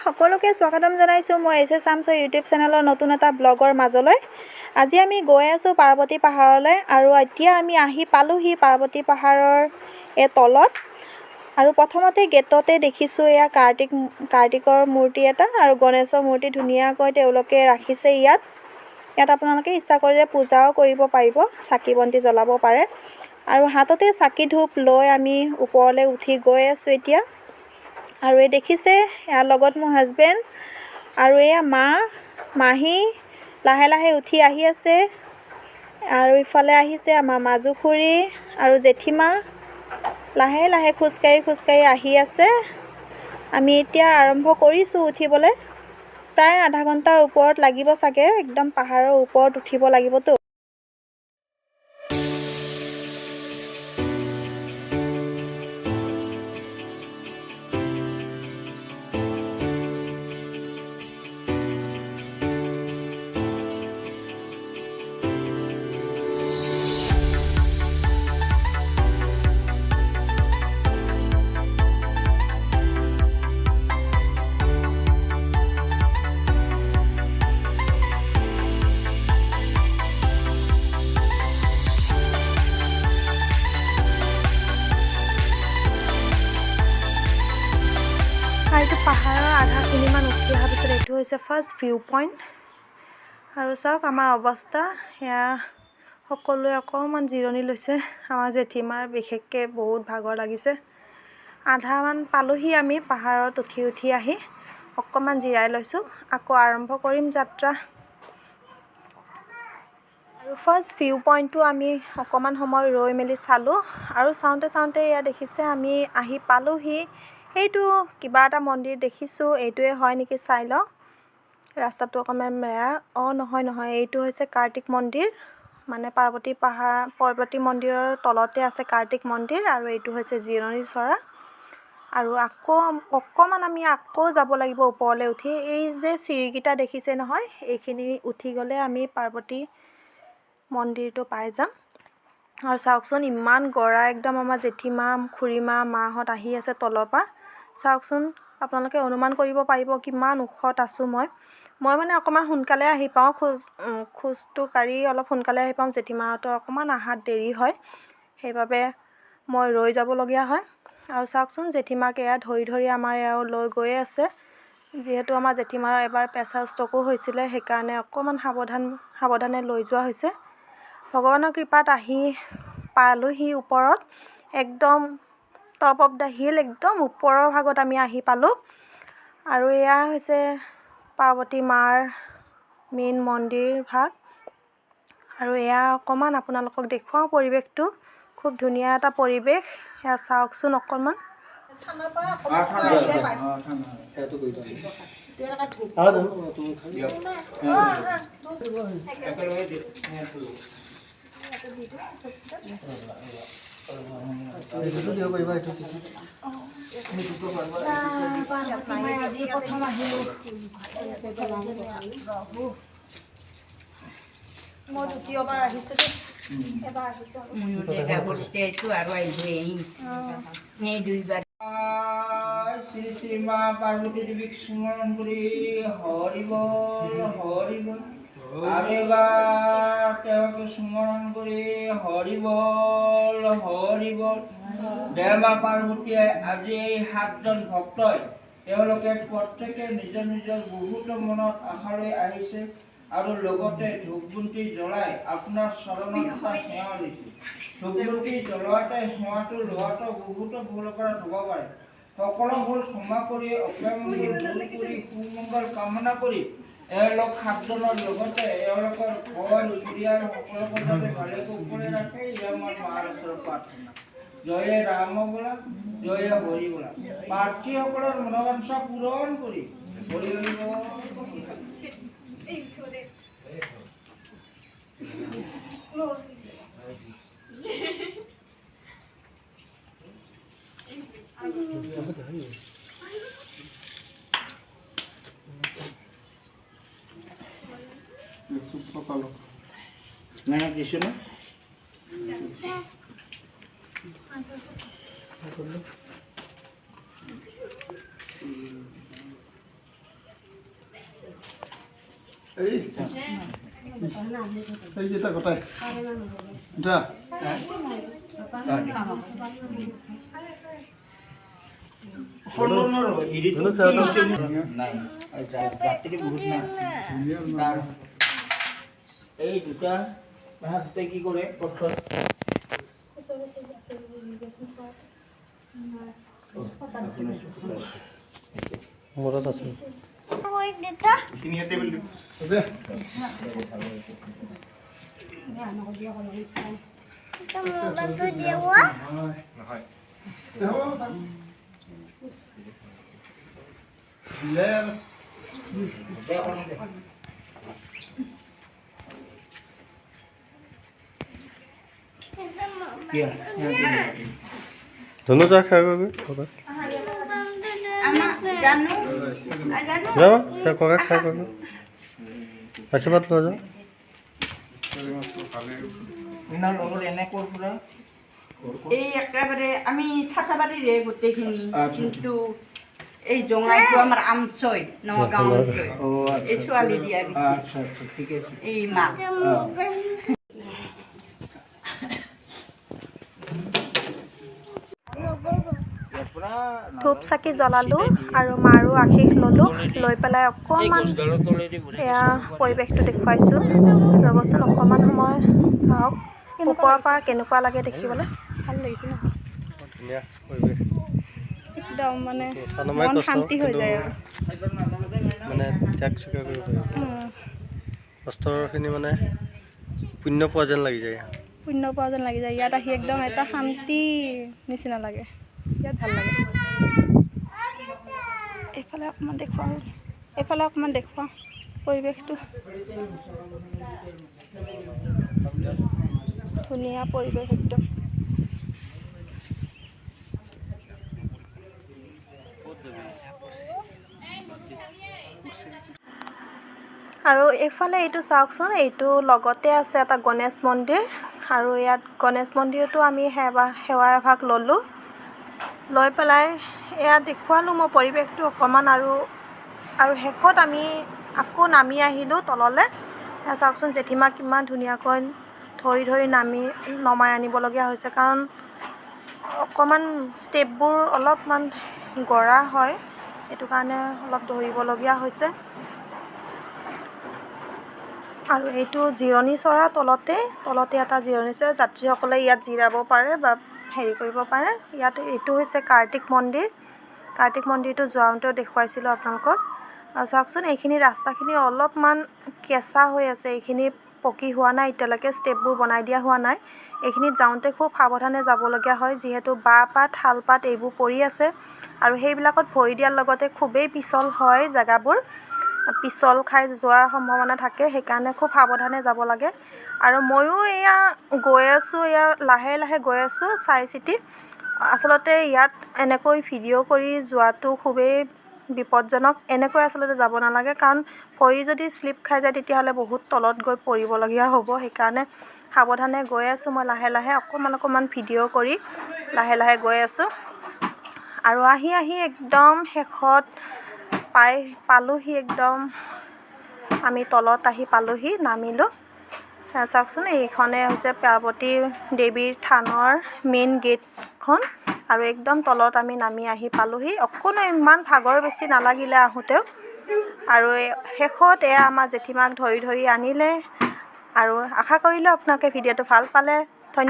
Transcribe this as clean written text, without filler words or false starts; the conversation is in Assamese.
সকলোকে স্বাগতম জনাইছোঁ মোৰ এছ চামছৰ ইউটিউব চেনেলৰ নতুন এটা ব্লগৰ মাজলৈ। আজি আমি গৈ আছোঁ পাৰ্বতী পাহাৰলৈ আৰু এতিয়া আমি আহি পালোহি পাৰ্বতী পাহাৰৰ এই তলত। আৰু প্ৰথমতে গেটতে দেখিছোঁ এয়া কাৰ্তিকৰ মূৰ্তি এটা আৰু গণেশৰ মূৰ্তি ধুনীয়াকৈ তেওঁলোকে ৰাখিছে ইয়াত আপোনালোকে ইচ্ছা কৰিলে পূজাও কৰিব পাৰিব, চাকি বন্তি জ্বলাব পাৰে। আৰু হাততে চাকি ধূপ লৈ আমি ওপৰলৈ উঠি গৈ আছোঁ এতিয়া। আৰু এই দেখিছে ইয়াৰ লগত মোৰ হাজবেণ্ড আৰু এয়া মাহী লাহে লাহে উঠি আহি আছে। আৰু ইফালে আহিছে আমাৰ মাজু খুৰী আৰু জেঠীমা লাহে লাহে খোজকাঢ়ি আহি আছে। আমি এতিয়া আৰম্ভ কৰিছোঁ উঠিবলৈ। প্ৰায় আধা ঘণ্টাৰ ওপৰত লাগিব চাগে, একদম পাহাৰৰ ওপৰত উঠিব লাগিবতো। এইটো পাহাৰৰ আধাখিনিমান উঠি অহাৰ পিছত এইটো হৈছে ফাৰ্ষ্ট ভিউ পইণ্ট। আৰু চাওক আমাৰ অৱস্থা, সেয়া সকলোৱে অকণমান জিৰণি লৈছে। আমাৰ জেঠীমাৰ বিশেষকৈ বহুত ভাগৰ লাগিছে। আধামান পালোহি আমি পাহাৰত উঠি আহি অকণমান জিৰাই লৈছোঁ, আকৌ আৰম্ভ কৰিম যাত্ৰা। আৰু ফাৰ্ষ্ট ভিউ পইণ্টটো আমি অকণমান সময় ৰৈ মেলি চালোঁ। আৰু চাওঁতে এয়া দেখিছে আমি আহি পালোহি। এইটো কিবা এটা মন্দিৰ দেখিছোঁ, এইটোৱে হয় নেকি চাই লওঁ। ৰাস্তাটো অকণমান বেয়া। নহয়, এইটো হৈছে কাৰ্তিক মন্দিৰ, মানে পাৰ্বতী মন্দিৰৰ তলতে আছে কাৰ্তিক মন্দিৰ। আৰু এইটো হৈছে জিৰণি চৰা। আৰু অকণমান আমি যাব লাগিব ওপৰলৈ উঠি। এই যে চিৰিকেইটা দেখিছে নহয়, এইখিনি উঠি গ'লে আমি পাৰ্বতী মন্দিৰটো পাই যাম। আৰু চাওকচোন ইমান গৰা, একদম আমাৰ জেঠীমা খুৰীমা মাহঁত আহি আছে তলৰ পৰা। চাওকচোন, আপোনালোকে অনুমান কৰিব পাৰিব কিমান ওখত আছোঁ মই মানে অকণমান সোনকালে আহি পাওঁ, খোজটো কাঢ়ি অলপ সোনকালে আহি পাওঁ। জেঠীমাহঁতৰ অকণমান আহাত দেৰি হয়, সেইবাবে মই ৰৈ যাবলগীয়া হয়। আৰু চাওকচোন, জেঠীমাক এয়া ধৰি আমাৰ এয়াও লৈ গৈয়ে আছে। যিহেতু আমাৰ জেঠীমাৰ এবাৰ প্ৰেছাৰ ষ্ট্ৰ'কো হৈছিলে, সেইকাৰণে অকণমান সাৱধানে লৈ যোৱা হৈছে। ভগৱানৰ কৃপাত আহি পালোহি ওপৰত, একদম টপ অফ দ্য হিল, একদম ওপৰৰ ভাগত আমি আহি পালোঁ। আৰু এয়া হৈছে পাৰ্বতী মাৰ মেইন মন্দিৰ ভাগ। আৰু এয়া অকণমান আপোনালোকক দেখুৱাওঁ পৰিৱেশটো, খুব ধুনীয়া এটা পৰিৱেশ। এয়া চাওকচোন অকণমান। মই দ্বিতীয়বাৰ আহিছোঁ দেই, এবাৰ আহিছোঁ শ্ৰী শ্ৰী মা পাৰ্বতী দেৱীক স্মৰণ কৰি হৰি বল আৰু এবাৰ তেওঁক স্মৰণ কৰি হৰি বল। দেৱা পাৰ্বতীয়ে আজি এই 7জন ভক্তই তেওঁলোকে প্ৰত্যেকে নিজৰ বহুতো মনত আশা লৈ আহিছে আৰু লগতে ধূপ বন্তি জ্বলাই আপোনাৰ চৰণত এটা সেৱা লৈছে। ধূপ বন্তি জ্বলোৱাতে সেৱাটো লোৱাটো বহুতো ভুলৰ পৰা হ'ব পাৰে। সকলো ভুল ক্ষমা কৰি অক্ষয়মংগল দূৰ কৰি সুমংগল কামনা কৰি এওঁলোক 7জনৰ লগতে এওঁলোকৰ ঘৰ পৰিয়াল সকলোকে যাতে ভালে কুশলে ৰাখে, এয়া আমাৰ মাৰ ওচৰত প্ৰাৰ্থনা। জয় ৰাম বোলা, জয় হৰি বোলা। প্ৰাৰ্থীসকলৰ মনোবাঞ্ছা পূৰণ কৰি হৰি নাই দিছো না এই যেটা গোটাই যা এই দুটা হাতে কি করে প্রথম মূৰত আছে দে ধুনু যা খাই গৈ যাওঁ ককাক খাই গৈ আশীৰ্বাদ লৈ যাওঁ এনেকৈ পুৰা এই একেবাৰে আমি চাটাবাৰীৰে গোটেইখিনি কিন্তু এই জঙাইটো আমাৰ আমচৈ নগাঁও আমচৈ এই ছোৱালী দিয়া গৈছে আচ্ছা আচ্ছা ঠিক আছে এই মা ধূপ চাকি জ্বলালোঁ আৰু মাৰো আশীষ ল'লোঁ লৈ পেলাই অকণমান এয়া পৰিৱেশটো দেখুৱাইছোঁ ৰ'বচোন অকণমান সময় চাওক ওপৰৰ পৰা কেনেকুৱা লাগে দেখিবলৈ ভাল লাগিছে ন ধুনীয়া পৰিৱেশ একদম মানে উঠা নমাই মন কষ্ট শান্তি হৈ যায় আৰু মানে ত্যাগ স্বীকাৰ কৰিব পাৰিব কষ্টৰখিনি মানে পুণ্য পোৱা যেন লাগি যায় পুণ্য পোৱা যেন লাগি যায় ইয়াত আহি একদম এটা শান্তি নিচিনা লাগে ইয়াত ভাল লাগে এইফালে অকণমান দেখুৱাওঁ পৰিৱেশটো ধুনীয়া পৰিৱেশ একদম আৰু এইফালে এইটো চাওকচোন এইটো লগতে আছে এটা গণেশ মন্দিৰ আৰু ইয়াত গণেশ মন্দিৰতো আমি সেৱা এভাগ ল'লোঁ লৈ পেলাই এয়া দেখুৱালোঁ মই পৰিৱেশটো অকণমান আৰু শেষত আমি আকৌ নামি আহিলোঁ তললৈ এয়া চাওকচোন জেঠীমা কিমান ধুনীয়াকৈ ধৰি নমাই আনিবলগীয়া হৈছে কাৰণ অকণমান ষ্টেপবোৰ অলপমান গৰা হয় সেইটো কাৰণে অলপ ধৰিবলগীয়া হৈছে আৰু এইটো জিৰণি চৰা তলতে এটা জিৰণি চৰা যাত্ৰীসকলে ইয়াত জিৰাব পাৰে বা হেৰি কৰিব পাৰে ইয়াত এইটো হৈছে কাৰ্তিক মন্দিৰটো যাওঁতেও দেখুৱাইছিলোঁ আপোনালোকক আৰু চাওকচোন এইখিনি ৰাস্তাখিনি অলপমান কেঁচা হৈ আছে এইখিনি পকী হোৱা নাই এতিয়ালৈকে ষ্টেপবোৰ বনাই দিয়া হোৱা নাই এইখিনিত যাওঁতে খুব সাৱধানে যাবলগীয়া হয় যিহেতু বাঁহ পাত শাল পাত এইবোৰ পৰি আছে আৰু সেইবিলাকত ভৰি দিয়াৰ লগতে খুবেই পিছল হয় জেগাবোৰ পিছল খাই যোৱাৰ সম্ভাৱনা থাকে সেইকাৰণে খুব সাৱধানে যাব লাগে আৰু ময়ো এয়া গৈ আছোঁ এয়া লাহে লাহে গৈ আছোঁ চাই চিতি আচলতে ইয়াত এনেকৈ ভিডিঅ' কৰি যোৱাটো খুবেই বিপদজনক এনেকৈ আচলতে যাব নালাগে কাৰণ ভৰি যদি স্লিপ খাই যায় তেতিয়াহ'লে বহুত তলত গৈ পৰিবলগীয়া হ'ব সেইকাৰণে সাৱধানে গৈ আছোঁ মই লাহে লাহে অকণমান ভিডিঅ' কৰি লাহে লাহে গৈ আছোঁ আৰু আহি একদম শেষত পালোহি একদম আমি তলত আহি পালোহি নামিলোঁ চাওকচোন এইখনে হৈছে পাৰ্বতী দেৱীৰ থানৰ মেইন গেটখন আৰু একদম তলত আমি নামি আহি পালোহি অকণো ইমান ভাগৰ বেছি নালাগিলে আহোঁতেও আৰু শেষত এয়া আমাৰ জেঠীমাক ধৰি আনিলে আৰু আশা কৰিলোঁ আপোনালোকে ভিডিঅ'টো ভাল পালে